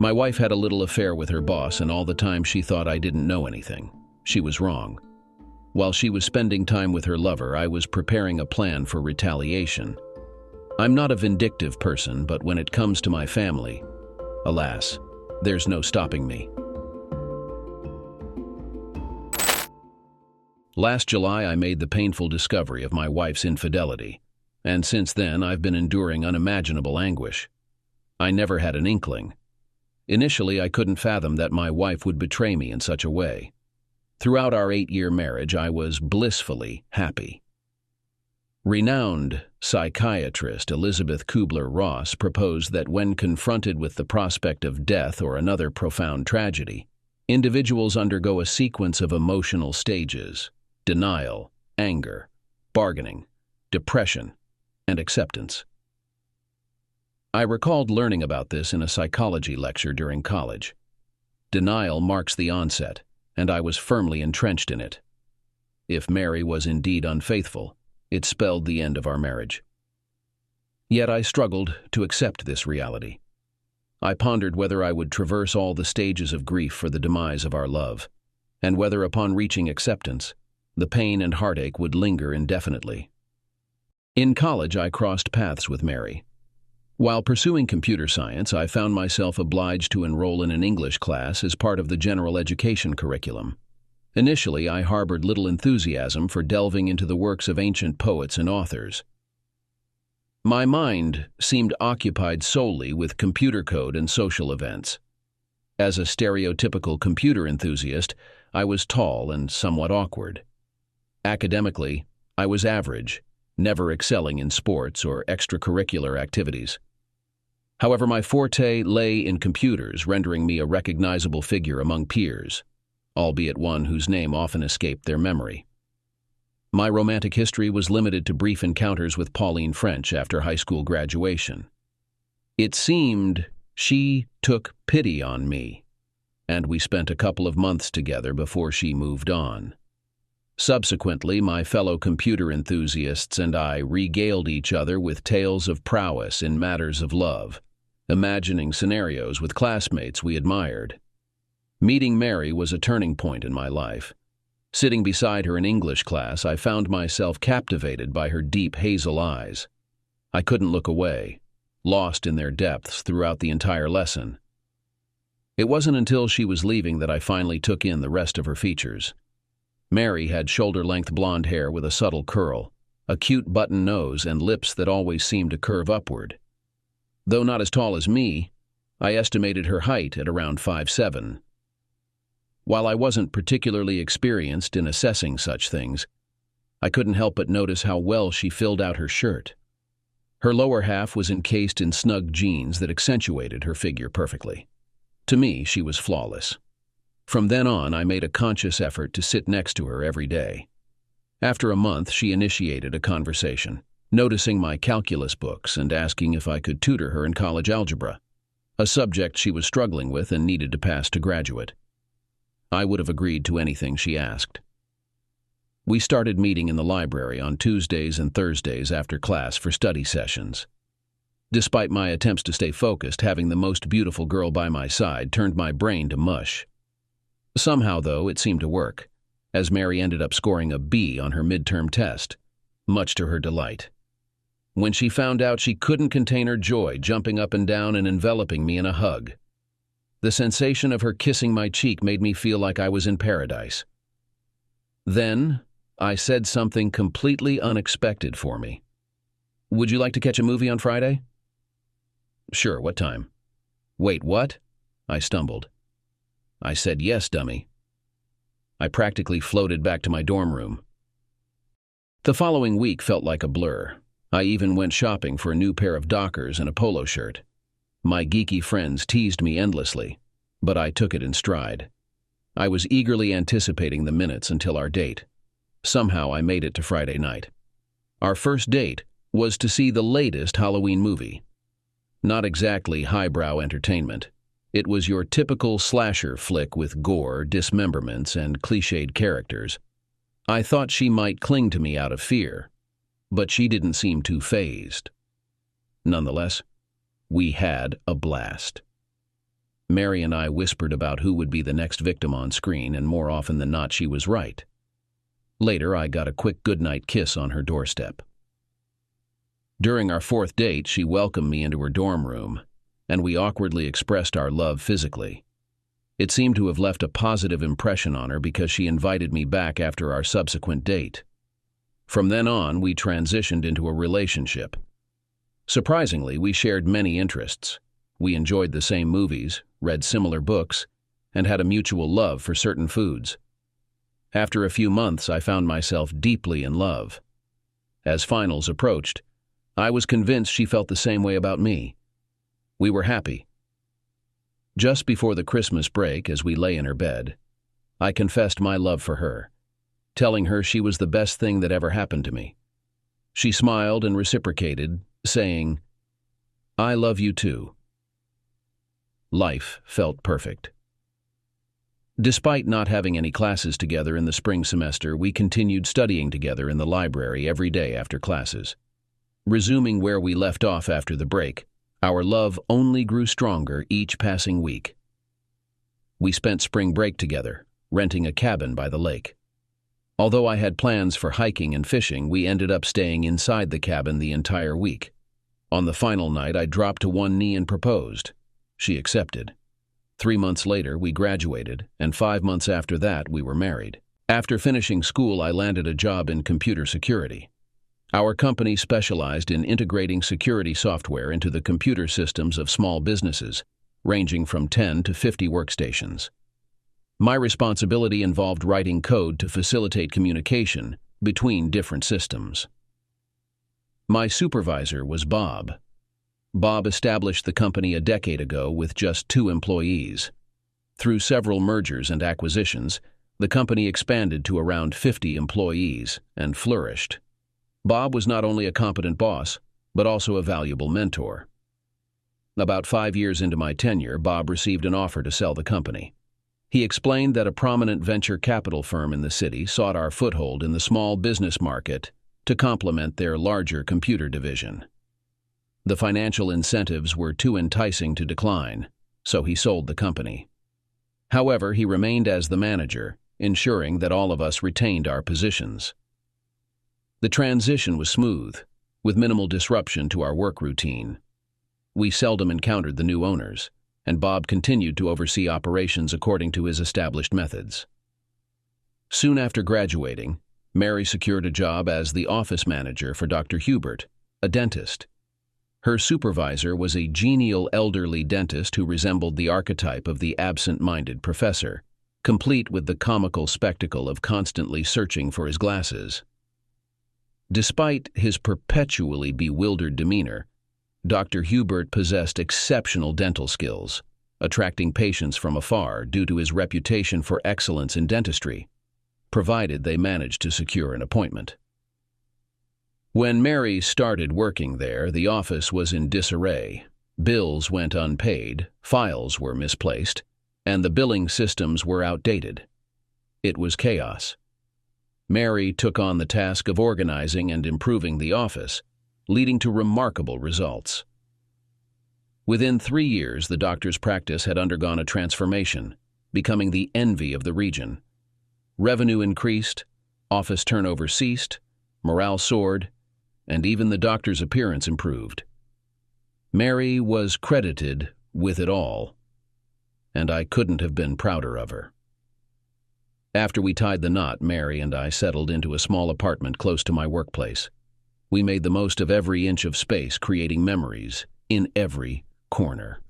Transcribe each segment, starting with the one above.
My wife had a little affair with her boss, and all the time she thought I didn't know anything. She was wrong. While she was spending time with her lover, I was preparing a plan for retaliation. I'm not a vindictive person, but when it comes to my family, alas, there's no stopping me. Last July, I made the painful discovery of my wife's infidelity, and since then I've been enduring unimaginable anguish. I never had an inkling. Initially, I couldn't fathom that my wife would betray me in such a way. Throughout our 8-year marriage, I was blissfully happy. Renowned psychiatrist Elizabeth Kubler-Ross proposed that when confronted with the prospect of death or another profound tragedy, individuals undergo a sequence of emotional stages: denial, anger, bargaining, depression, and acceptance. I recalled learning about this in a psychology lecture during college. Denial marks the onset, and I was firmly entrenched in it. If Mary was indeed unfaithful, it spelled the end of our marriage. Yet I struggled to accept this reality. I pondered whether I would traverse all the stages of grief for the demise of our love, and whether upon reaching acceptance, the pain and heartache would linger indefinitely. In college, I crossed paths with Mary. While pursuing computer science, I found myself obliged to enroll in an English class as part of the general education curriculum. Initially, I harbored little enthusiasm for delving into the works of ancient poets and authors. My mind seemed occupied solely with computer code and social events. As a stereotypical computer enthusiast, I was tall and somewhat awkward. Academically, I was average, never excelling in sports or extracurricular activities. However, my forte lay in computers, rendering me a recognizable figure among peers, albeit one whose name often escaped their memory. My romantic history was limited to brief encounters with Pauline French after high school graduation. It seemed she took pity on me, and we spent a couple of months together before she moved on. Subsequently, my fellow computer enthusiasts and I regaled each other with tales of prowess in matters of love, imagining scenarios with classmates we admired. Meeting Mary was a turning point in my life. Sitting beside her in English class, I found myself captivated by her deep hazel eyes. I couldn't look away, lost in their depths throughout the entire lesson. It wasn't until she was leaving that I finally took in the rest of her features. Mary had shoulder-length blonde hair with a subtle curl, a cute button nose, and lips that always seemed to curve upward. Though not as tall as me, I estimated her height at around 5'7". While I wasn't particularly experienced in assessing such things, I couldn't help but notice how well she filled out her shirt. Her lower half was encased in snug jeans that accentuated her figure perfectly. To me, she was flawless. From then on, I made a conscious effort to sit next to her every day. After a month, she initiated a conversation, noticing my calculus books and asking if I could tutor her in college algebra, a subject she was struggling with and needed to pass to graduate. I would have agreed to anything she asked. We started meeting in the library on Tuesdays and Thursdays after class for study sessions. Despite my attempts to stay focused, having the most beautiful girl by my side turned my brain to mush. Somehow, though, it seemed to work, as Mary ended up scoring a B on her midterm test, much to her delight. When she found out, she couldn't contain her joy, jumping up and down and enveloping me in a hug. The sensation of her kissing my cheek made me feel like I was in paradise. Then, I said something completely unexpected for me. "Would you like to catch a movie on Friday?" "Sure, what time?" "Wait, what?" I stumbled. I said yes, dummy. I practically floated back to my dorm room. The following week felt like a blur. I even went shopping for a new pair of Dockers and a polo shirt. My geeky friends teased me endlessly, but I took it in stride. I was eagerly anticipating the minutes until our date. Somehow I made it to Friday night. Our first date was to see the latest Halloween movie. Not exactly highbrow entertainment. It was your typical slasher flick with gore, dismemberments, and cliched characters. I thought she might cling to me out of fear, but she didn't seem too fazed. Nonetheless, we had a blast. Mary and I whispered about who would be the next victim on screen, and more often than not, she was right. Later, I got a quick goodnight kiss on her doorstep. During our fourth date, she welcomed me into her dorm room, and we awkwardly expressed our love physically. It seemed to have left a positive impression on her because she invited me back after our subsequent date. From then on, we transitioned into a relationship. Surprisingly, we shared many interests. We enjoyed the same movies, read similar books, and had a mutual love for certain foods. After a few months, I found myself deeply in love. As finals approached, I was convinced she felt the same way about me. We were happy. Just before the Christmas break, as we lay in her bed, I confessed my love for her, telling her she was the best thing that ever happened to me. She smiled and reciprocated, saying, "I love you too." Life felt perfect. Despite not having any classes together in the spring semester, we continued studying together in the library every day after classes. Resuming where we left off after the break, our love only grew stronger each passing week. We spent spring break together, renting a cabin by the lake. Although I had plans for hiking and fishing, we ended up staying inside the cabin the entire week. On the final night, I dropped to one knee and proposed. She accepted. 3 months later, we graduated, and 5 months after that, we were married. After finishing school, I landed a job in computer security. Our company specialized in integrating security software into the computer systems of small businesses, ranging from 10 to 50 workstations. My responsibility involved writing code to facilitate communication between different systems. My supervisor was Bob. Bob established the company a decade ago with just 2 employees. Through several mergers and acquisitions, the company expanded to around 50 employees and flourished. Bob was not only a competent boss, but also a valuable mentor. About 5 years into my tenure, Bob received an offer to sell the company. He explained that a prominent venture capital firm in the city sought our foothold in the small business market to complement their larger computer division. The financial incentives were too enticing to decline, so he sold the company. However, he remained as the manager, ensuring that all of us retained our positions. The transition was smooth, with minimal disruption to our work routine. We seldom encountered the new owners, and Bob continued to oversee operations according to his established methods. Soon after graduating, Mary secured a job as the office manager for Dr. Hubert, a dentist. Her supervisor was a genial elderly dentist who resembled the archetype of the absent-minded professor, complete with the comical spectacle of constantly searching for his glasses. Despite his perpetually bewildered demeanor, Dr. Hubert possessed exceptional dental skills, attracting patients from afar due to his reputation for excellence in dentistry, provided they managed to secure an appointment. When Mary started working there, the office was in disarray. Bills went unpaid, files were misplaced, and the billing systems were outdated. It was chaos. Mary took on the task of organizing and improving the office, leading to remarkable results. Within 3 years, the doctor's practice had undergone a transformation, becoming the envy of the region. Revenue increased, office turnover ceased, morale soared, and even the doctor's appearance improved. Mary was credited with it all, and I couldn't have been prouder of her. After we tied the knot, Mary and I settled into a small apartment close to my workplace. We made the most of every inch of space, creating memories in every corner.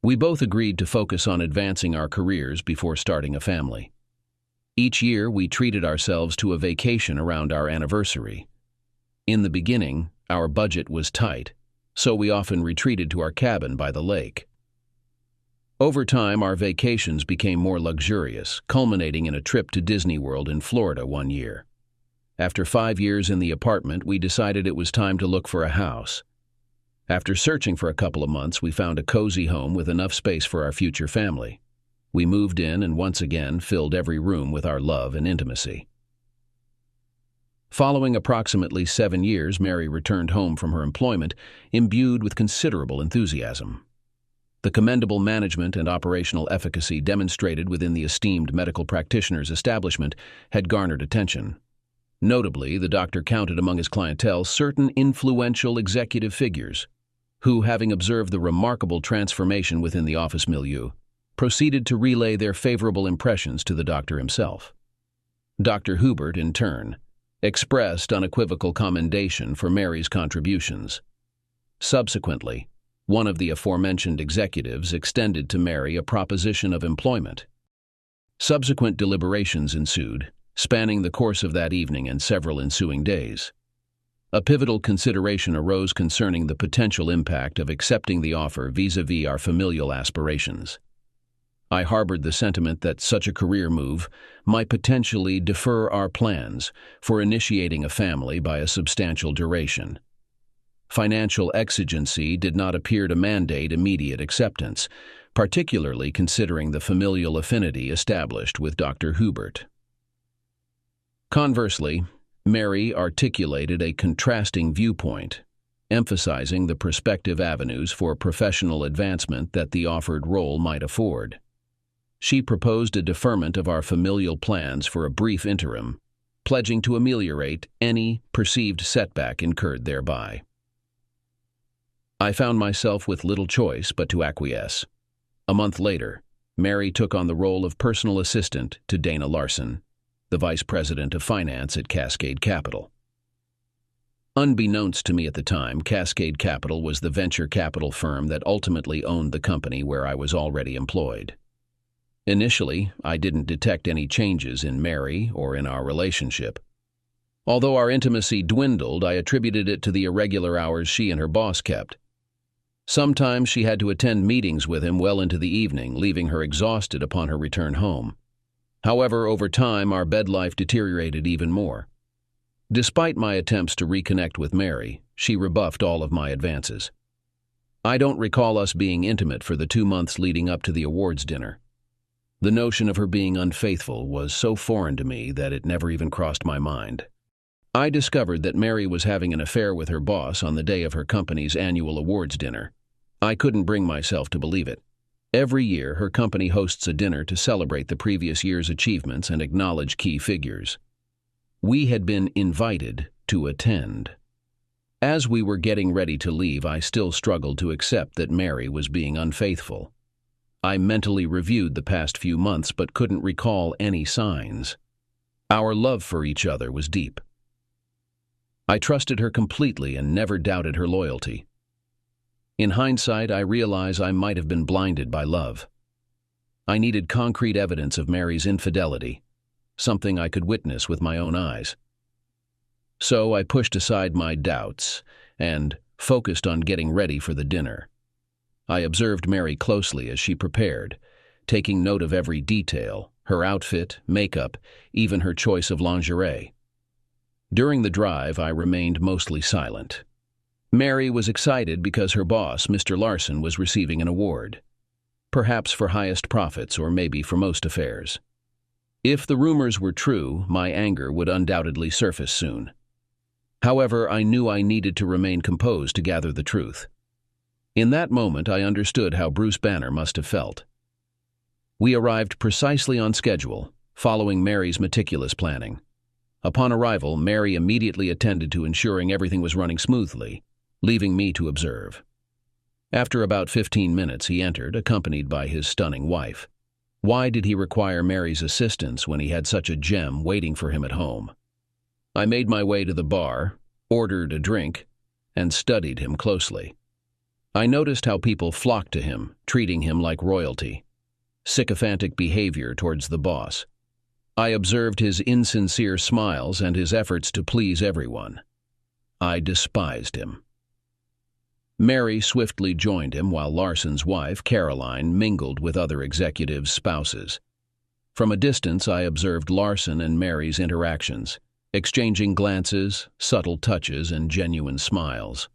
We both agreed to focus on advancing our careers before starting a family. Each year, we treated ourselves to a vacation around our anniversary. In the beginning, our budget was tight, so we often retreated to our cabin by the lake. Over time, our vacations became more luxurious, culminating in a trip to Disney World in Florida one year. After 5 years in the apartment, we decided it was time to look for a house. After searching for a couple of months, we found a cozy home with enough space for our future family. We moved in and once again filled every room with our love and intimacy. Following approximately 7 years, Mary returned home from her employment, imbued with considerable enthusiasm. The commendable management and operational efficacy demonstrated within the esteemed medical practitioner's establishment had garnered attention. Notably, the doctor counted among his clientele certain influential executive figures, who, having observed the remarkable transformation within the office milieu, proceeded to relay their favorable impressions to the doctor himself. Dr. Hubert, in turn, expressed unequivocal commendation for Mary's contributions. Subsequently, one of the aforementioned executives extended to Mary a proposition of employment. Subsequent deliberations ensued, spanning the course of that evening and several ensuing days. A pivotal consideration arose concerning the potential impact of accepting the offer vis-à-vis our familial aspirations. I harbored the sentiment that such a career move might potentially defer our plans for initiating a family by a substantial duration. Financial exigency did not appear to mandate immediate acceptance, particularly considering the familial affinity established with Dr. Hubert. Conversely, Mary articulated a contrasting viewpoint, emphasizing the prospective avenues for professional advancement that the offered role might afford. She proposed a deferment of our familial plans for a brief interim, pledging to ameliorate any perceived setback incurred thereby. I found myself with little choice but to acquiesce. A month later, Mary took on the role of personal assistant to Dana Larson, the vice president of finance at Cascade Capital. Unbeknownst to me at the time, Cascade Capital was the venture capital firm that ultimately owned the company where I was already employed. Initially, I didn't detect any changes in Mary or in our relationship. Although our intimacy dwindled, I attributed it to the irregular hours she and her boss kept. Sometimes she had to attend meetings with him well into the evening, leaving her exhausted upon her return home. However, over time, our bed life deteriorated even more. Despite my attempts to reconnect with Mary, she rebuffed all of my advances. I don't recall us being intimate for the 2 months leading up to the awards dinner. The notion of her being unfaithful was so foreign to me that it never even crossed my mind. I discovered that Mary was having an affair with her boss on the day of her company's annual awards dinner. I couldn't bring myself to believe it. Every year, her company hosts a dinner to celebrate the previous year's achievements and acknowledge key figures. We had been invited to attend. As we were getting ready to leave, I still struggled to accept that Mary was being unfaithful. I mentally reviewed the past few months but couldn't recall any signs. Our love for each other was deep. I trusted her completely and never doubted her loyalty. In hindsight, I realize I might have been blinded by love. I needed concrete evidence of Mary's infidelity, something I could witness with my own eyes. So I pushed aside my doubts and focused on getting ready for the dinner. I observed Mary closely as she prepared, taking note of every detail, her outfit, makeup, even her choice of lingerie. During the drive, I remained mostly silent. Mary was excited because her boss, Mr. Larson, was receiving an award, perhaps for highest profits or maybe for most affairs. If the rumors were true, my anger would undoubtedly surface soon. However, I knew I needed to remain composed to gather the truth. In that moment, I understood how Bruce Banner must have felt. We arrived precisely on schedule, following Mary's meticulous planning. Upon arrival, Mary immediately attended to ensuring everything was running smoothly, leaving me to observe. After about 15 minutes, he entered, accompanied by his stunning wife. Why did he require Mary's assistance when he had such a gem waiting for him at home? I made my way to the bar, ordered a drink, and studied him closely. I noticed how people flocked to him, treating him like royalty. Sycophantic behavior towards the boss. I observed his insincere smiles and his efforts to please everyone. I despised him. Mary swiftly joined him while Larson's wife, Caroline, mingled with other executives' spouses. From a distance, I observed Larson and Mary's interactions, exchanging glances, subtle touches, and genuine smiles.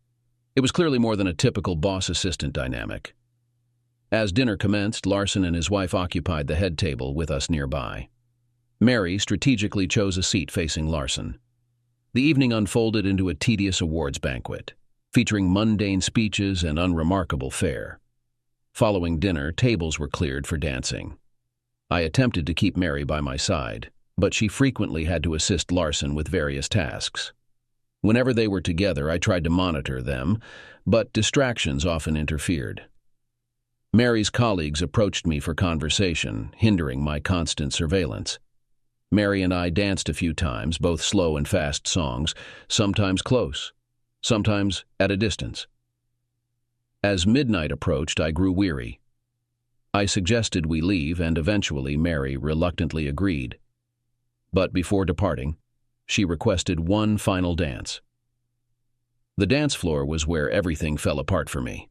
It was clearly more than a typical boss-assistant dynamic. As dinner commenced, Larson and his wife occupied the head table with us nearby. Mary strategically chose a seat facing Larson. The evening unfolded into a tedious awards banquet, featuring mundane speeches and unremarkable fare. Following dinner, tables were cleared for dancing. I attempted to keep Mary by my side, but she frequently had to assist Larson with various tasks. Whenever they were together, I tried to monitor them, but distractions often interfered. Mary's colleagues approached me for conversation, hindering my constant surveillance. Mary and I danced a few times, both slow and fast songs, sometimes close, sometimes at a distance. As midnight approached, I grew weary. I suggested we leave, and eventually Mary reluctantly agreed. But before departing, she requested one final dance. The dance floor was where everything fell apart for me.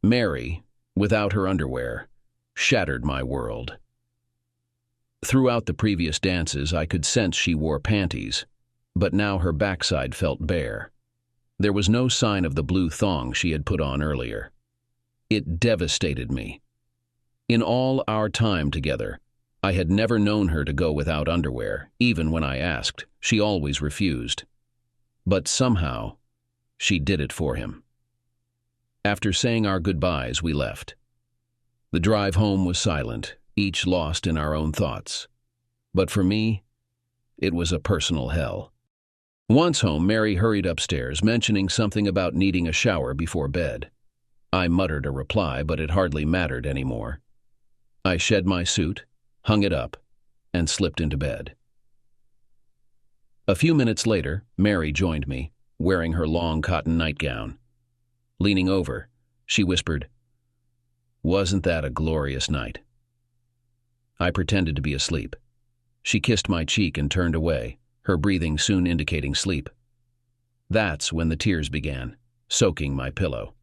Mary, without her underwear, shattered my world. Throughout the previous dances, I could sense she wore panties, but now her backside felt bare. There was no sign of the blue thong she had put on earlier. It devastated me. In all our time together, I had never known her to go without underwear. Even when I asked, she always refused. But somehow, she did it for him. After saying our goodbyes, we left. The drive home was silent, each lost in our own thoughts. But for me, it was a personal hell. Once home, Mary hurried upstairs, mentioning something about needing a shower before bed. I muttered a reply, but it hardly mattered anymore. I shed my suit, hung it up, and slipped into bed. A few minutes later, Mary joined me, wearing her long cotton nightgown. Leaning over, she whispered, "Wasn't that a glorious night?" I pretended to be asleep. She kissed my cheek and turned away, her breathing soon indicating sleep. That's when the tears began, soaking my pillow.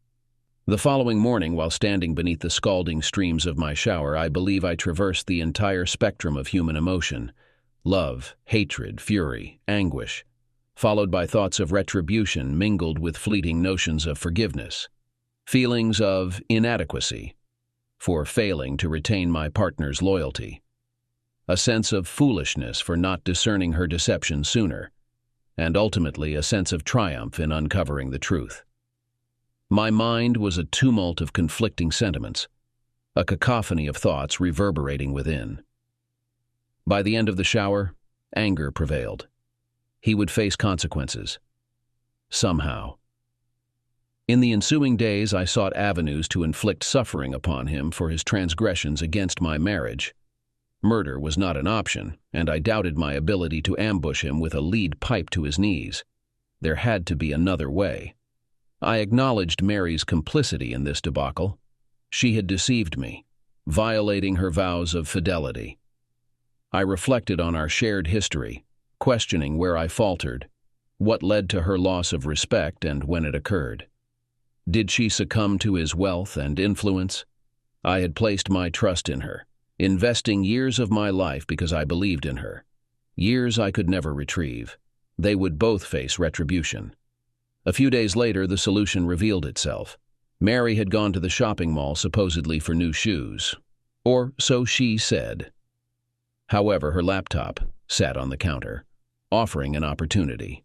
The following morning, while standing beneath the scalding streams of my shower, I believe I traversed the entire spectrum of human emotion: love, hatred, fury, anguish, followed by thoughts of retribution mingled with fleeting notions of forgiveness, feelings of inadequacy for failing to retain my partner's loyalty, a sense of foolishness for not discerning her deception sooner, and ultimately a sense of triumph in uncovering the truth. My mind was a tumult of conflicting sentiments, a cacophony of thoughts reverberating within. By the end of the shower, anger prevailed. He would face consequences. Somehow. In the ensuing days, I sought avenues to inflict suffering upon him for his transgressions against my marriage. Murder was not an option, and I doubted my ability to ambush him with a lead pipe to his knees. There had to be another way. I acknowledged Mary's complicity in this debacle. She had deceived me, violating her vows of fidelity. I reflected on our shared history, questioning where I faltered, what led to her loss of respect, and when it occurred. Did she succumb to his wealth and influence? I had placed my trust in her, investing years of my life because I believed in her. Years I could never retrieve. They would both face retribution. A few days later, the solution revealed itself. Mary had gone to the shopping mall supposedly for new shoes. Or so she said. However, her laptop sat on the counter, offering an opportunity.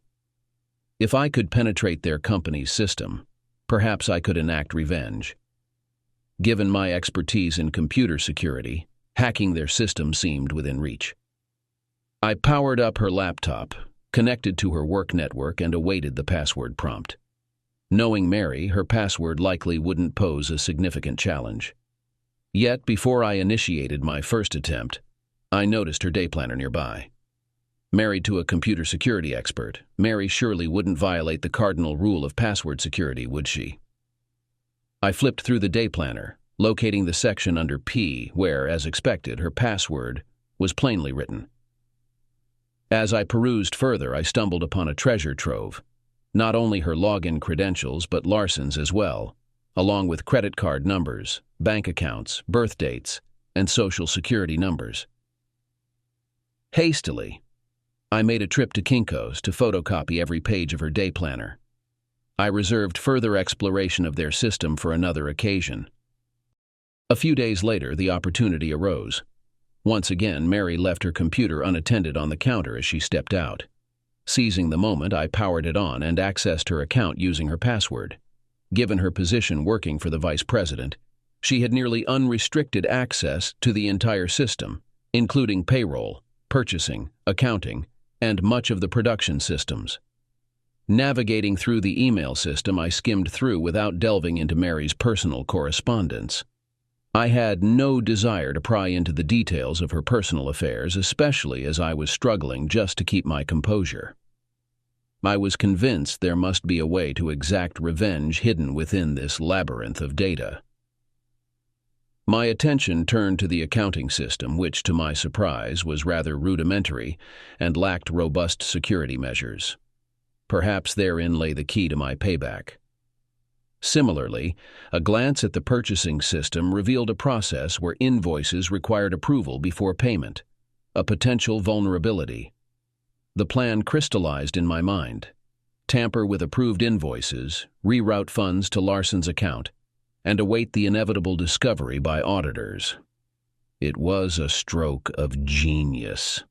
If I could penetrate their company's system, perhaps I could enact revenge. Given my expertise in computer security, hacking their system seemed within reach. I powered up her laptop, connected to her work network, and awaited the password prompt. Knowing Mary, her password likely wouldn't pose a significant challenge. Yet, before I initiated my first attempt, I noticed her day planner nearby. Married to a computer security expert, Mary surely wouldn't violate the cardinal rule of password security, would she? I flipped through the day planner, locating the section under P, where, as expected, her password was plainly written. As I perused further, I stumbled upon a treasure trove. Not only her login credentials, but Larson's as well, along with credit card numbers, bank accounts, birth dates, and social security numbers. Hastily, I made a trip to Kinko's to photocopy every page of her day planner. I reserved further exploration of their system for another occasion. A few days later, the opportunity arose. Once again, Mary left her computer unattended on the counter as she stepped out. Seizing the moment, I powered it on and accessed her account using her password. Given her position working for the vice president, She had nearly unrestricted access to the entire system, including payroll, purchasing, accounting, and much of the production systems. Navigating through the email system, I skimmed through without delving into Mary's personal correspondence. I had no desire to pry into the details of her personal affairs, especially as I was struggling just to keep my composure. I was convinced there must be a way to exact revenge hidden within this labyrinth of data. My attention turned to the accounting system, which, to my surprise, was rather rudimentary and lacked robust security measures. Perhaps therein lay the key to my payback. Similarly, a glance at the purchasing system revealed a process where invoices required approval before payment, a potential vulnerability. The plan crystallized in my mind: tamper with approved invoices, reroute funds to Larson's account, and await the inevitable discovery by auditors. It was a stroke of genius.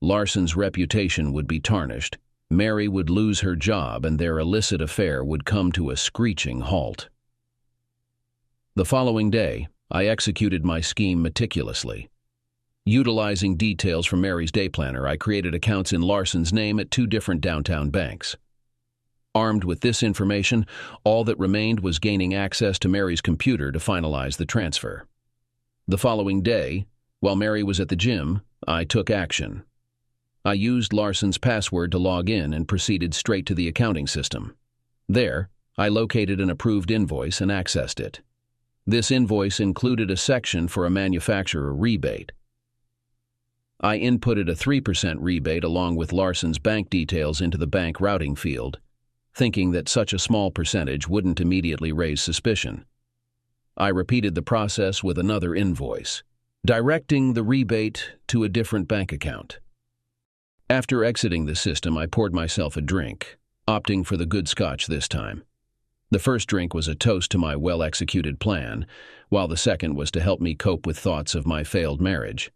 Larson's reputation would be tarnished, Mary would lose her job, and their illicit affair would come to a screeching halt. The following day, I executed my scheme meticulously. Utilizing details from Mary's day planner, I created accounts in Larson's name at 2 different downtown banks. Armed with this information, all that remained was gaining access to Mary's computer to finalize the transfer. The following day, while Mary was at the gym, I took action. I used Larson's password to log in and proceeded straight to the accounting system. There, I located an approved invoice and accessed it. This invoice included a section for a manufacturer rebate. I inputted a 3% rebate along with Larson's bank details into the bank routing field, thinking that such a small percentage wouldn't immediately raise suspicion. I repeated the process with another invoice, directing the rebate to a different bank account. After exiting the system, I poured myself a drink, opting for the good scotch this time. The first drink was a toast to my well-executed plan, while the second was to help me cope with thoughts of my failed marriage.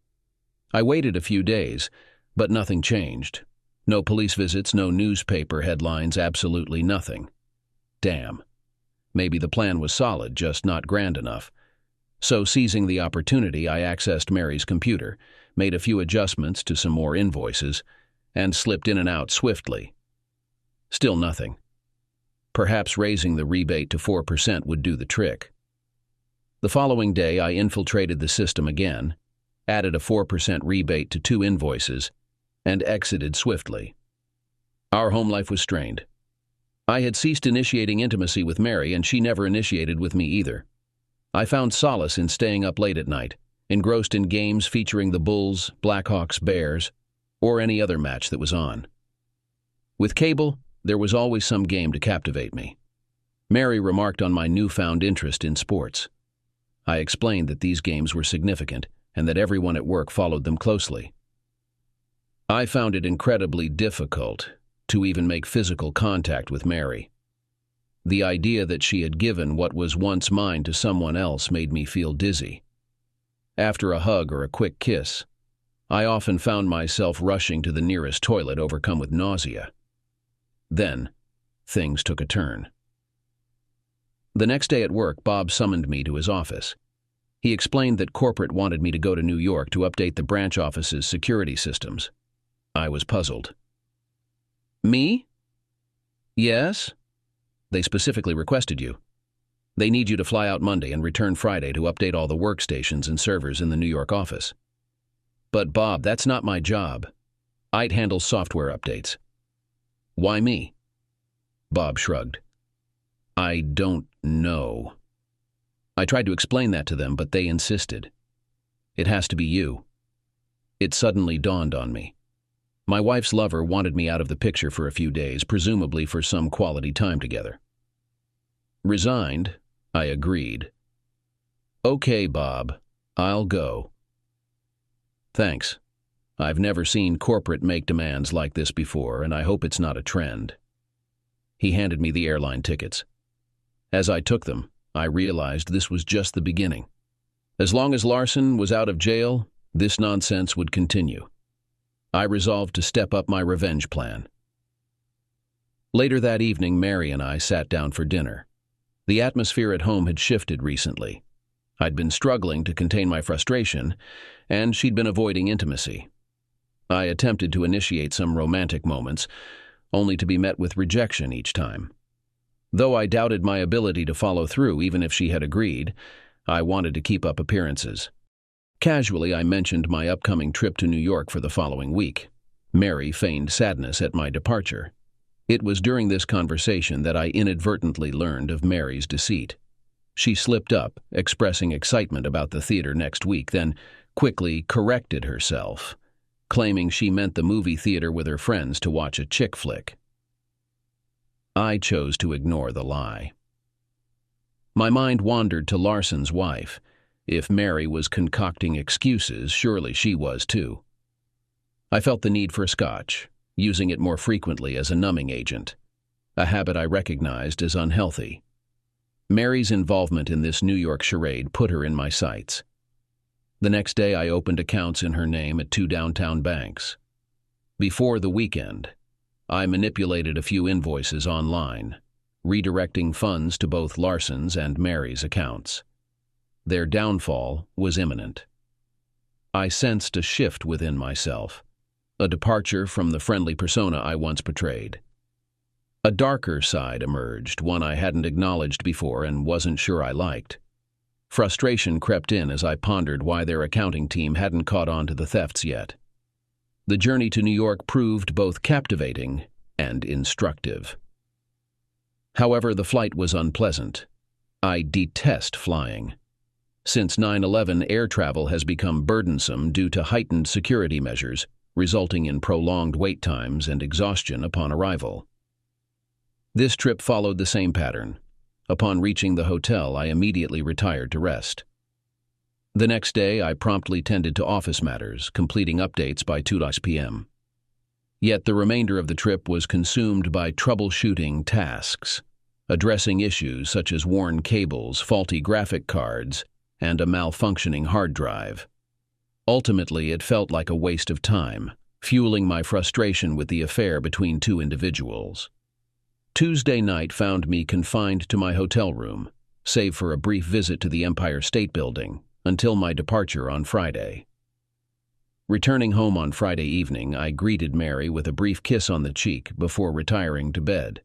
I waited a few days, but nothing changed. No police visits, no newspaper headlines, absolutely nothing. Damn. Maybe the plan was solid, just not grand enough. So, seizing the opportunity, I accessed Mary's computer, made a few adjustments to some more invoices, and slipped in and out swiftly. Still nothing. Perhaps raising the rebate to 4% would do the trick. The following day, I infiltrated the system again, added a 4% rebate to 2 invoices, and exited swiftly. Our home life was strained. I had ceased initiating intimacy with Mary, and she never initiated with me either. I found solace in staying up late at night, engrossed in games featuring the Bulls, Blackhawks, Bears, or any other match that was on. With cable, there was always some game to captivate me. Mary remarked on my newfound interest in sports. I explained that these games were significant and that everyone at work followed them closely. I found it incredibly difficult to even make physical contact with Mary. The idea that she had given what was once mine to someone else made me feel dizzy. After a hug or a quick kiss, I often found myself rushing to the nearest toilet, overcome with nausea. Then, things took a turn. The next day at work, Bob summoned me to his office. He explained that corporate wanted me to go to New York to update the branch office's security systems. I was puzzled. Me? Yes? They specifically requested you. They need you to fly out Monday and return Friday to update all the workstations and servers in the New York office. But Bob, that's not my job. I'd handle software updates. Why me? Bob shrugged. I don't know. I tried to explain that to them, but they insisted. It has to be you. It suddenly dawned on me. My wife's lover wanted me out of the picture for a few days, presumably for some quality time together. Resigned, I agreed. Okay, Bob, I'll go. Thanks. I've never seen corporate make demands like this before, and I hope it's not a trend. He handed me the airline tickets. As I took them, I realized this was just the beginning. As long as Larson was out of jail, this nonsense would continue. I resolved to step up my revenge plan. Later that evening, Mary and I sat down for dinner. The atmosphere at home had shifted recently. I'd been struggling to contain my frustration, and she'd been avoiding intimacy. I attempted to initiate some romantic moments, only to be met with rejection each time. Though I doubted my ability to follow through even if she had agreed, I wanted to keep up appearances. Casually, I mentioned my upcoming trip to New York for the following week. Mary feigned sadness at my departure. It was during this conversation that I inadvertently learned of Mary's deceit. She slipped up, expressing excitement about the theater next week, then quickly corrected herself, claiming she meant the movie theater with her friends to watch a chick flick. I chose to ignore the lie. My mind wandered to Larson's wife. If Mary was concocting excuses, surely she was too. I felt the need for scotch, using it more frequently as a numbing agent, a habit I recognized as unhealthy. Mary's involvement in this New York charade put her in my sights. The next day I opened accounts in her name at 2 downtown banks. Before the weekend, I manipulated a few invoices online, redirecting funds to both Larson's and Mary's accounts. Their downfall was imminent. I sensed a shift within myself, a departure from the friendly persona I once portrayed. A darker side emerged, one I hadn't acknowledged before and wasn't sure I liked. Frustration crept in as I pondered why their accounting team hadn't caught on to the thefts yet. The journey to New York proved both captivating and instructive. However, the flight was unpleasant. I detest flying. Since 9/11, air travel has become burdensome due to heightened security measures, resulting in prolonged wait times and exhaustion upon arrival. This trip followed the same pattern. Upon reaching the hotel, I immediately retired to rest. The next day, I promptly tended to office matters, completing updates by 2 p.m. Yet the remainder of the trip was consumed by troubleshooting tasks, addressing issues such as worn cables, faulty graphic cards, and a malfunctioning hard drive. Ultimately, it felt like a waste of time, fueling my frustration with the affair between two individuals. Tuesday night found me confined to my hotel room, save for a brief visit to the Empire State Building, until my departure on Friday. Returning home on Friday evening, I greeted Mary with a brief kiss on the cheek before retiring to bed,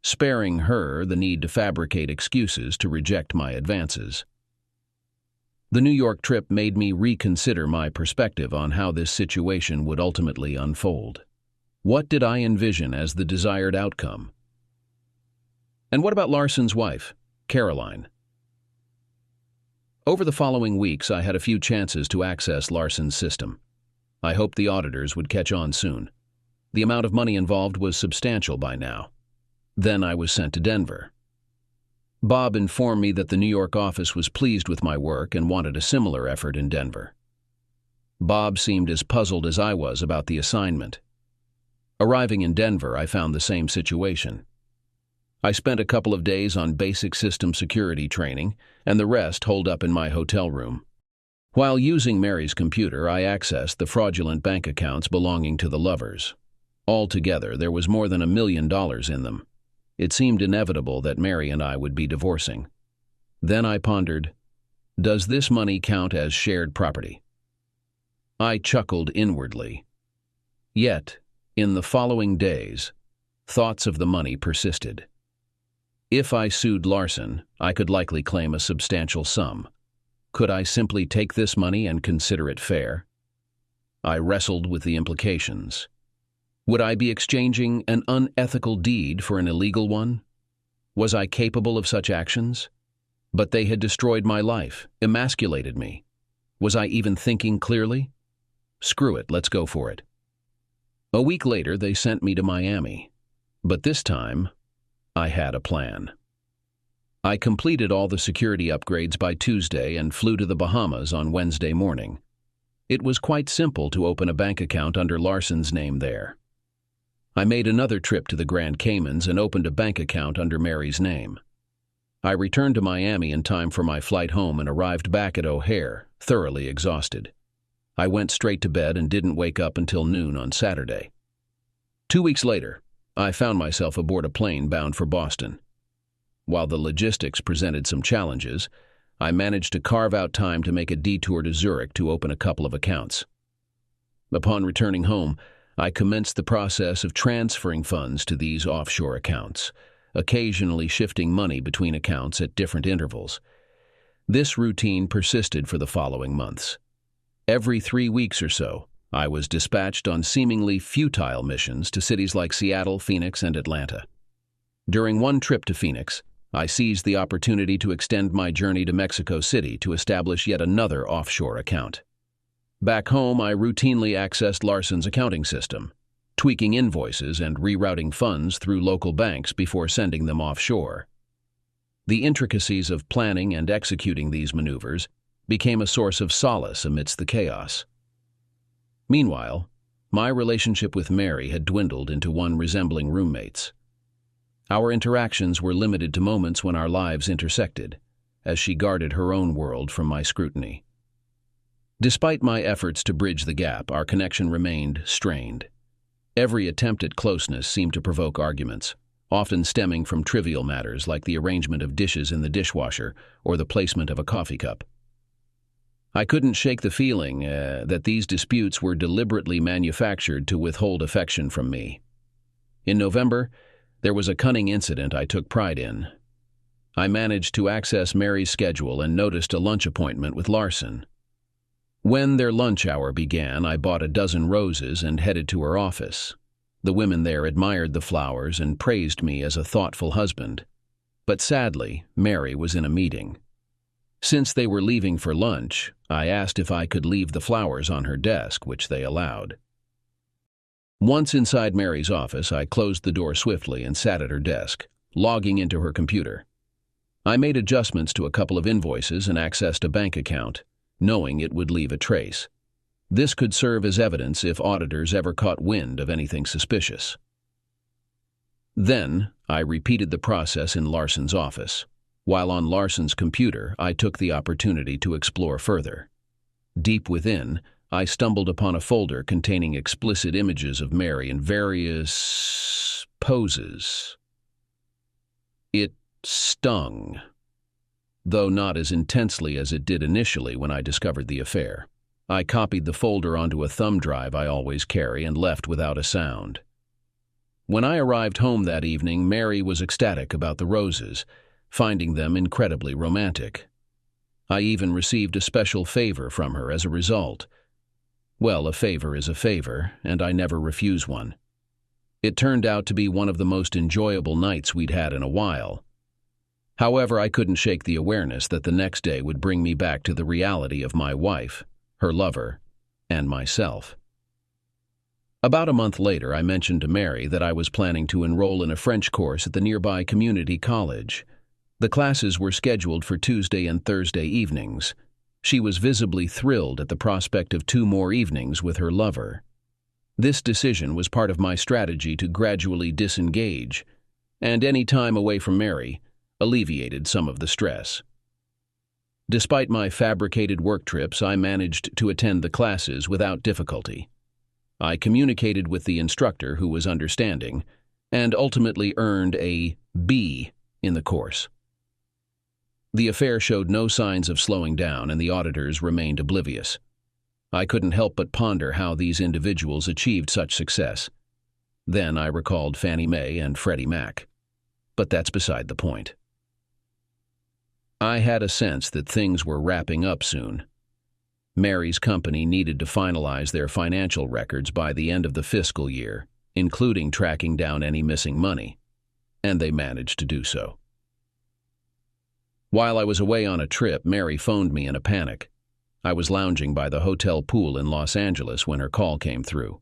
sparing her the need to fabricate excuses to reject my advances. The New York trip made me reconsider my perspective on how this situation would ultimately unfold. What did I envision as the desired outcome? And what about Larson's wife, Caroline? Over the following weeks, I had a few chances to access Larson's system. I hoped the auditors would catch on soon. The amount of money involved was substantial by now. Then I was sent to Denver. Bob informed me that the New York office was pleased with my work and wanted a similar effort in Denver. Bob seemed as puzzled as I was about the assignment. Arriving in Denver, I found the same situation. I spent a couple of days on basic system security training, and the rest holed up in my hotel room. While using Mary's computer, I accessed the fraudulent bank accounts belonging to the lovers. Altogether, there was more than $1 million in them. It seemed inevitable that Mary and I would be divorcing. Then I pondered, does this money count as shared property? I chuckled inwardly. Yet, in the following days, thoughts of the money persisted. If I sued Larson, I could likely claim a substantial sum. Could I simply take this money and consider it fair? I wrestled with the implications. Would I be exchanging an unethical deed for an illegal one? Was I capable of such actions? But they had destroyed my life, emasculated me. Was I even thinking clearly? Screw it, let's go for it. A week later, they sent me to Miami. But this time, I had a plan. I completed all the security upgrades by Tuesday and flew to the Bahamas on Wednesday morning. It was quite simple to open a bank account under Larson's name there. I made another trip to the Grand Caymans and opened a bank account under Mary's name. I returned to Miami in time for my flight home and arrived back at O'Hare, thoroughly exhausted. I went straight to bed and didn't wake up until noon on Saturday. 2 weeks later, I found myself aboard a plane bound for Boston. While the logistics presented some challenges, I managed to carve out time to make a detour to Zurich to open a couple of accounts. Upon returning home, I commenced the process of transferring funds to these offshore accounts, occasionally shifting money between accounts at different intervals. This routine persisted for the following months. Every 3 weeks or so, I was dispatched on seemingly futile missions to cities like Seattle, Phoenix, and Atlanta. During one trip to Phoenix, I seized the opportunity to extend my journey to Mexico City to establish yet another offshore account. Back home, I routinely accessed Larson's accounting system, tweaking invoices and rerouting funds through local banks before sending them offshore. The intricacies of planning and executing these maneuvers became a source of solace amidst the chaos. Meanwhile, my relationship with Mary had dwindled into one resembling roommates. Our interactions were limited to moments when our lives intersected, as she guarded her own world from my scrutiny. Despite my efforts to bridge the gap, our connection remained strained. Every attempt at closeness seemed to provoke arguments, often stemming from trivial matters like the arrangement of dishes in the dishwasher or the placement of a coffee cup. I couldn't shake the feeling that these disputes were deliberately manufactured to withhold affection from me. In November, there was a cunning incident I took pride in. I managed to access Mary's schedule and noticed a lunch appointment with Larson. When their lunch hour began, I bought a dozen roses and headed to her office. The women there admired the flowers and praised me as a thoughtful husband. But sadly, Mary was in a meeting. Since they were leaving for lunch, I asked if I could leave the flowers on her desk, which they allowed. Once inside Mary's office, I closed the door swiftly and sat at her desk, logging into her computer. I made adjustments to a couple of invoices and accessed a bank account, knowing it would leave a trace. This could serve as evidence if auditors ever caught wind of anything suspicious. Then, I repeated the process in Larson's office. While on Larson's computer, I took the opportunity to explore further. Deep within, I stumbled upon a folder containing explicit images of Mary in various poses. It stung, though not as intensely as it did initially when I discovered the affair. I copied the folder onto a thumb drive I always carry and left without a sound. When I arrived home that evening, Mary was ecstatic about the roses, finding them incredibly romantic. I even received a special favor from her as a result. Well, a favor is a favor, and I never refuse one. It turned out to be one of the most enjoyable nights we'd had in a while. However, I couldn't shake the awareness that the next day would bring me back to the reality of my wife, her lover, and myself. About a month later, I mentioned to Mary that I was planning to enroll in a French course at the nearby community college. The classes were scheduled for Tuesday and Thursday evenings. She was visibly thrilled at the prospect of 2 more evenings with her lover. This decision was part of my strategy to gradually disengage, and any time away from Mary alleviated some of the stress. Despite my fabricated work trips, I managed to attend the classes without difficulty. I communicated with the instructor, who was understanding, and ultimately earned a B in the course. The affair showed no signs of slowing down, and the auditors remained oblivious. I couldn't help but ponder how these individuals achieved such success. Then I recalled Fannie Mae and Freddie Mac. But that's beside the point. I had a sense that things were wrapping up soon. Mary's company needed to finalize their financial records by the end of the fiscal year, including tracking down any missing money, and they managed to do so. While I was away on a trip, Mary phoned me in a panic. I was lounging by the hotel pool in Los Angeles when her call came through.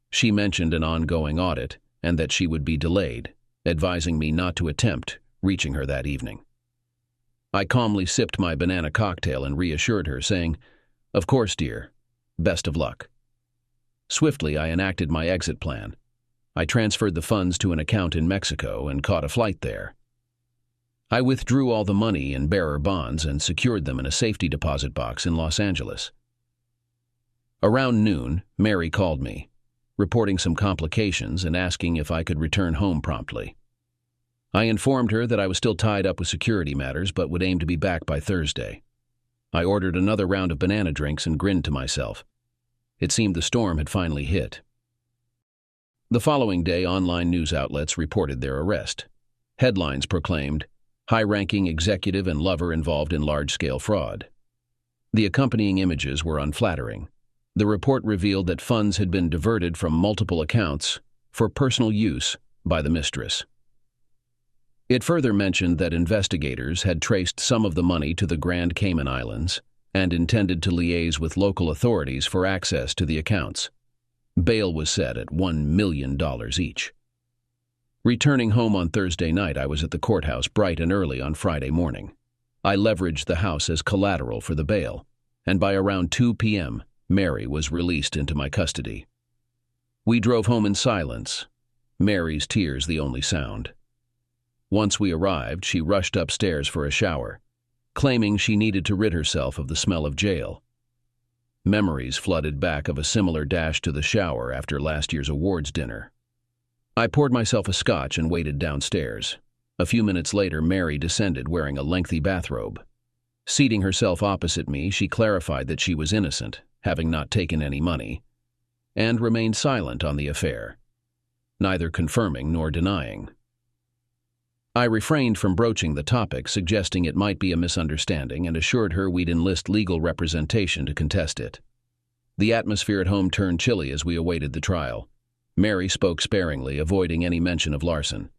She mentioned an ongoing audit and that she would be delayed, advising me not to attempt reaching her that evening. I calmly sipped my banana cocktail and reassured her, saying, "Of course, dear. Best of luck." Swiftly, I enacted my exit plan. I transferred the funds to an account in Mexico and caught a flight there. I withdrew all the money in bearer bonds and secured them in a safety deposit box in Los Angeles. Around noon, Mary called me, reporting some complications and asking if I could return home promptly. I informed her that I was still tied up with security matters but would aim to be back by Thursday. I ordered another round of banana drinks and grinned to myself. It seemed the storm had finally hit. The following day, online news outlets reported their arrest. Headlines proclaimed, "High-ranking executive and lover involved in large-scale fraud." The accompanying images were unflattering. The report revealed that funds had been diverted from multiple accounts for personal use by the mistress. It further mentioned that investigators had traced some of the money to the Grand Cayman Islands and intended to liaise with local authorities for access to the accounts. Bail was set at $1 million each. Returning home on Thursday night, I was at the courthouse bright and early on Friday morning. I leveraged the house as collateral for the bail, and by around 2 p.m., Mary was released into my custody. We drove home in silence, Mary's tears the only sound. Once we arrived, she rushed upstairs for a shower, claiming she needed to rid herself of the smell of jail. Memories flooded back of a similar dash to the shower after last year's awards dinner. I poured myself a scotch and waited downstairs. A few minutes later, Mary descended wearing a lengthy bathrobe. Seating herself opposite me, she clarified that she was innocent, having not taken any money, and remained silent on the affair, neither confirming nor denying. I refrained from broaching the topic, suggesting it might be a misunderstanding, and assured her we'd enlist legal representation to contest it. The atmosphere at home turned chilly as we awaited the trial. Mary spoke sparingly, avoiding any mention of Larson.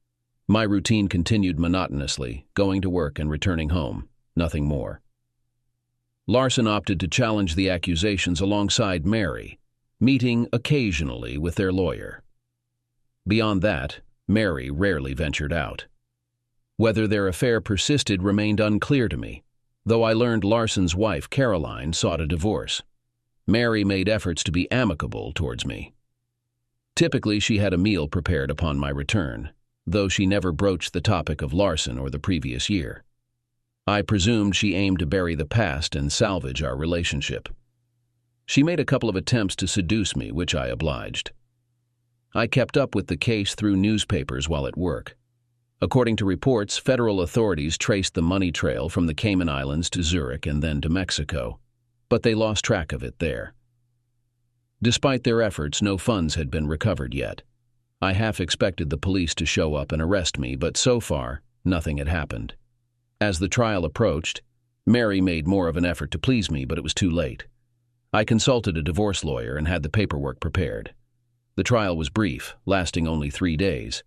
My routine continued monotonously, going to work and returning home, nothing more. Larson opted to challenge the accusations alongside Mary, meeting occasionally with their lawyer. Beyond that, Mary rarely ventured out. Whether their affair persisted remained unclear to me, though I learned Larson's wife, Caroline, sought a divorce. Mary made efforts to be amicable towards me. Typically, she had a meal prepared upon my return, though she never broached the topic of Larson or the previous year. I presumed she aimed to bury the past and salvage our relationship. She made a couple of attempts to seduce me, which I obliged. I kept up with the case through newspapers while at work. According to reports, federal authorities traced the money trail from the Cayman Islands to Zurich and then to Mexico, but they lost track of it there. Despite their efforts, no funds had been recovered yet. I half expected the police to show up and arrest me, but so far, nothing had happened. As the trial approached, Mary made more of an effort to please me, but it was too late. I consulted a divorce lawyer and had the paperwork prepared. The trial was brief, lasting only 3 days.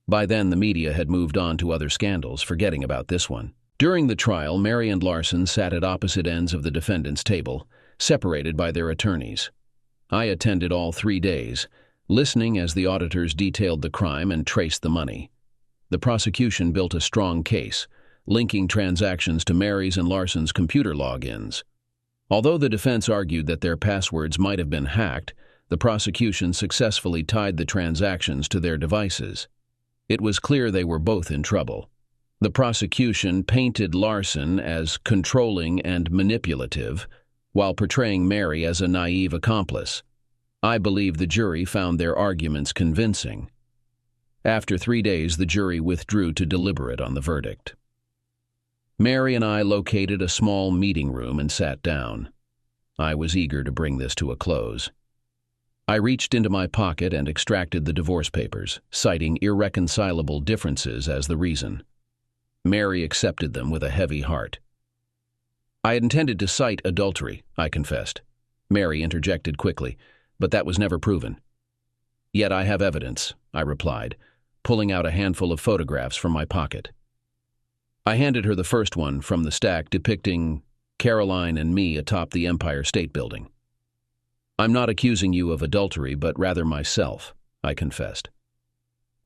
By then, the media had moved on to other scandals, forgetting about this one. During the trial, Mary and Larson sat at opposite ends of the defendant's table, separated by their attorneys. I attended all 3 days, listening as the auditors detailed the crime and traced the money. The prosecution built a strong case, linking transactions to Mary's and Larson's computer logins. Although the defense argued that their passwords might have been hacked, the prosecution successfully tied the transactions to their devices. It was clear they were both in trouble. The prosecution painted Larson as controlling and manipulative, while portraying Mary as a naive accomplice. I believe the jury found their arguments convincing. After 3 days, the jury withdrew to deliberate on the verdict. Mary and I located a small meeting room and sat down. I was eager to bring this to a close. I reached into my pocket and extracted the divorce papers, citing irreconcilable differences as the reason. Mary accepted them with a heavy heart. I had intended to cite adultery, I confessed. Mary interjected quickly, but that was never proven. Yet I have evidence, I replied, pulling out a handful of photographs from my pocket. I handed her the first one from the stack depicting Caroline and me atop the Empire State Building. I'm not accusing you of adultery, but rather myself, I confessed.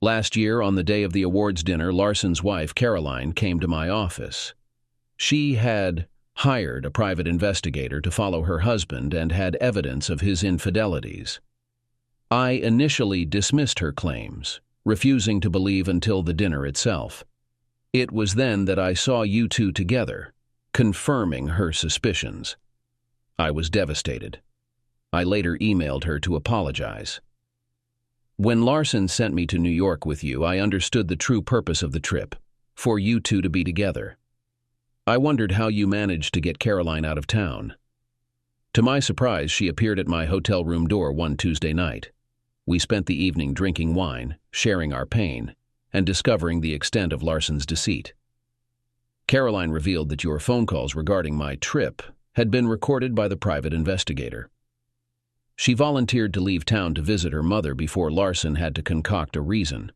Last year, on the day of the awards dinner, Larson's wife, Caroline, came to my office. She had hired a private investigator to follow her husband and had evidence of his infidelities. I initially dismissed her claims, refusing to believe until the dinner itself. It was then that I saw you two together, confirming her suspicions. I was devastated. I later emailed her to apologize. When Larson sent me to New York with you, I understood the true purpose of the trip, for you two to be together. I wondered how you managed to get Caroline out of town. To my surprise, she appeared at my hotel room door one Tuesday night. We spent the evening drinking wine, sharing our pain, and discovering the extent of Larson's deceit. Caroline revealed that your phone calls regarding my trip had been recorded by the private investigator. She volunteered to leave town to visit her mother before Larson had to concoct a reason.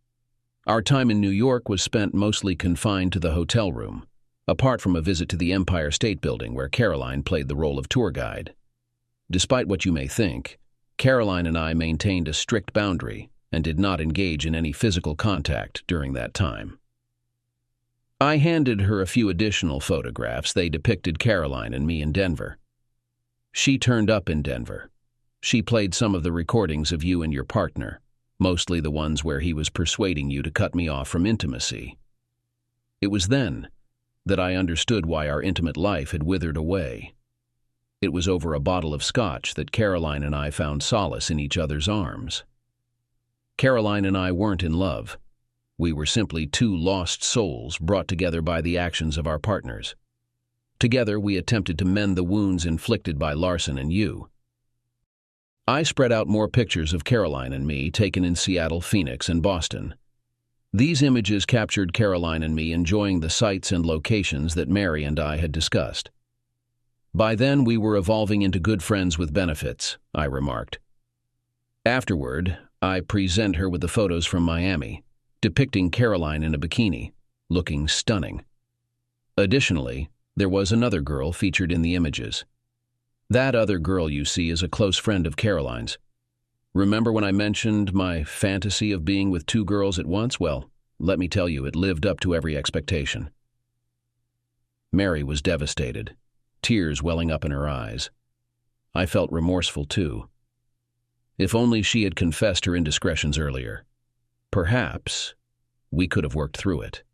Our time in New York was spent mostly confined to the hotel room, apart from a visit to the Empire State Building where Caroline played the role of tour guide. Despite what you may think, Caroline and I maintained a strict boundary and did not engage in any physical contact during that time. I handed her a few additional photographs. They depicted Caroline and me in Denver. She turned up in Denver. She played some of the recordings of you and your partner, mostly the ones where he was persuading you to cut me off from intimacy. It was then that I understood why our intimate life had withered away. It was over a bottle of scotch that Caroline and I found solace in each other's arms. Caroline and I weren't in love. We were simply two lost souls brought together by the actions of our partners. Together, we attempted to mend the wounds inflicted by Larson and you. I spread out more pictures of Caroline and me taken in Seattle, Phoenix, and Boston. These images captured Caroline and me enjoying the sights and locations that Mary and I had discussed. By then, we were evolving into good friends with benefits, I remarked. Afterward, I present her with the photos from Miami, depicting Caroline in a bikini, looking stunning. Additionally, there was another girl featured in the images. That other girl you see is a close friend of Caroline's. Remember when I mentioned my fantasy of being with two girls at once? Well, let me tell you, it lived up to every expectation. Mary was devastated, tears welling up in her eyes. I felt remorseful too. If only she had confessed her indiscretions earlier. Perhaps we could have worked through it.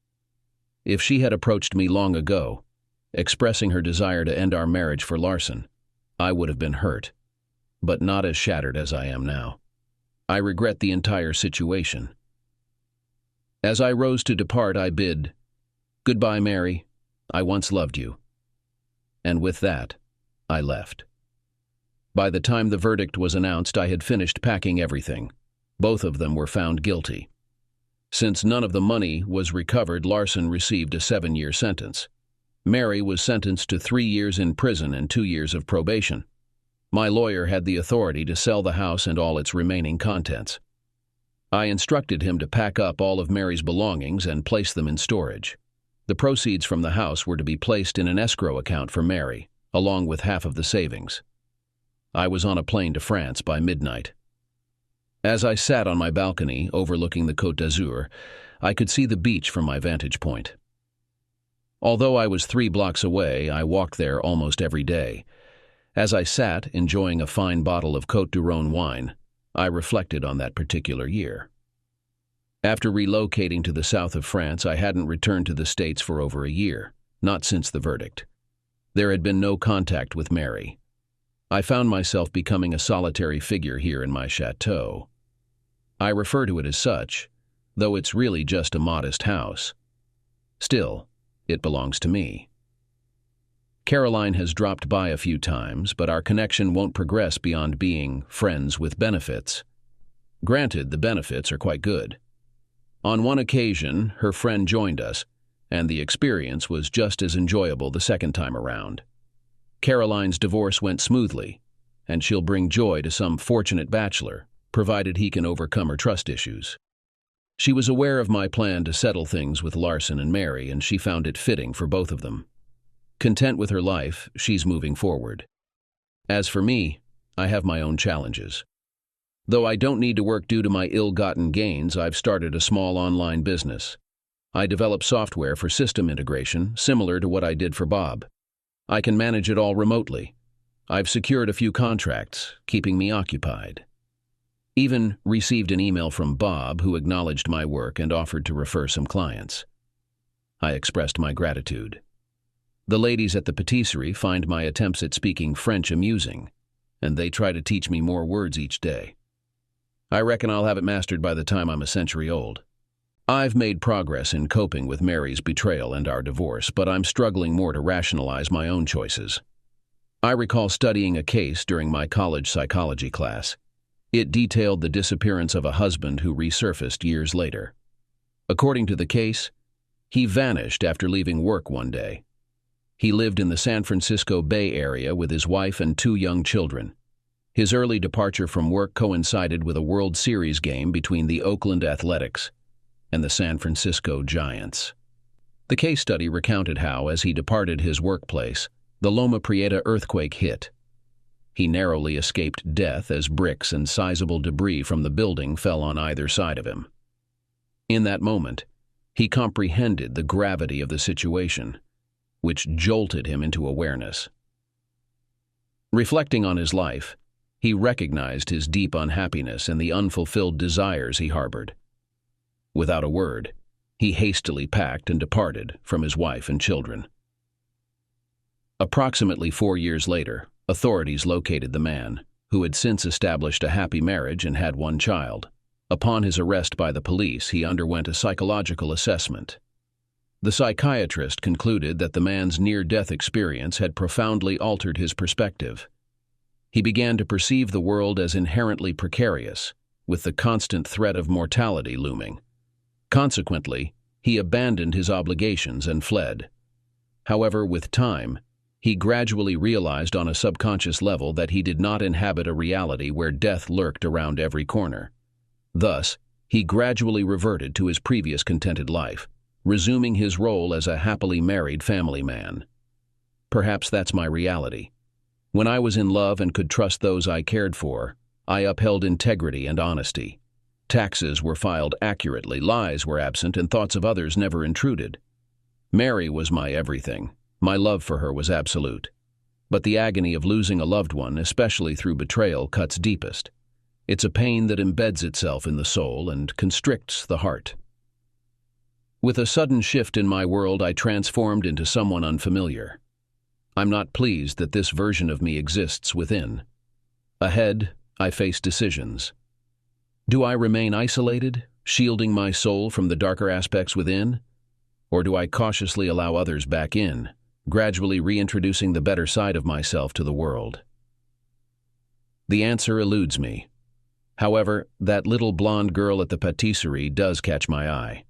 If she had approached me long ago, expressing her desire to end our marriage for Larson, I would have been hurt, but not as shattered as I am now. I regret the entire situation. As I rose to depart, I bid, "Goodbye, Mary. I once loved you." And with that, I left. By the time the verdict was announced, I had finished packing everything. Both of them were found guilty. Since none of the money was recovered, Larson received a 7-year sentence. Mary was sentenced to 3 years in prison and 2 years of probation. My lawyer had the authority to sell the house and all its remaining contents. I instructed him to pack up all of Mary's belongings and place them in storage. The proceeds from the house were to be placed in an escrow account for Mary, along with half of the savings. I was on a plane to France by midnight. As I sat on my balcony overlooking the Côte d'Azur, I could see the beach from my vantage point. Although I was 3 blocks away, I walked there almost every day. As I sat, enjoying a fine bottle of Côte du Rhône wine, I reflected on that particular year. After relocating to the south of France, I hadn't returned to the States for over a year, not since the verdict. There had been no contact with Mary. I found myself becoming a solitary figure here in my chateau. I refer to it as such, though it's really just a modest house. Still, it belongs to me. Caroline has dropped by a few times, but our connection won't progress beyond being friends with benefits. Granted, the benefits are quite good. On one occasion, her friend joined us, and the experience was just as enjoyable the second time around. Caroline's divorce went smoothly, and she'll bring joy to some fortunate bachelor, provided he can overcome her trust issues. She was aware of my plan to settle things with Larson and Mary, and she found it fitting for both of them. Content with her life, she's moving forward. As for me, I have my own challenges. Though I don't need to work due to my ill-gotten gains, I've started a small online business. I develop software for system integration, similar to what I did for Bob. I can manage it all remotely. I've secured a few contracts, keeping me occupied. Even received an email from Bob, who acknowledged my work and offered to refer some clients. I expressed my gratitude. The ladies at the patisserie find my attempts at speaking French amusing, and they try to teach me more words each day. I reckon I'll have it mastered by the time I'm a century old. I've made progress in coping with Mary's betrayal and our divorce, but I'm struggling more to rationalize my own choices. I recall studying a case during my college psychology class. It detailed the disappearance of a husband who resurfaced years later. According to the case, he vanished after leaving work one day. He lived in the San Francisco Bay Area with his wife and 2 young children. His early departure from work coincided with a World Series game between the Oakland Athletics and the San Francisco Giants. The case study recounted how, as he departed his workplace, the Loma Prieta earthquake hit. He narrowly escaped death as bricks and sizable debris from the building fell on either side of him. In that moment, he comprehended the gravity of the situation, which jolted him into awareness. Reflecting on his life, he recognized his deep unhappiness and the unfulfilled desires he harbored. Without a word, he hastily packed and departed from his wife and children. Approximately 4 years later, authorities located the man, who had since established a happy marriage and had 1 child. Upon his arrest by the police, he underwent a psychological assessment. The psychiatrist concluded that the man's near-death experience had profoundly altered his perspective. He began to perceive the world as inherently precarious, with the constant threat of mortality looming. Consequently, he abandoned his obligations and fled. However, with time, he gradually realized on a subconscious level that he did not inhabit a reality where death lurked around every corner. Thus, he gradually reverted to his previous contented life, resuming his role as a happily married family man. Perhaps that's my reality. When I was in love and could trust those I cared for, I upheld integrity and honesty. Taxes were filed accurately, lies were absent, and thoughts of others never intruded. Mary was my everything. My love for her was absolute. But the agony of losing a loved one, especially through betrayal, cuts deepest. It's a pain that embeds itself in the soul and constricts the heart. With a sudden shift in my world, I transformed into someone unfamiliar. I'm not pleased that this version of me exists within. Ahead, I face decisions. Do I remain isolated, shielding my soul from the darker aspects within? Or do I cautiously allow others back in, gradually reintroducing the better side of myself to the world? The answer eludes me. However, that little blonde girl at the patisserie does catch my eye.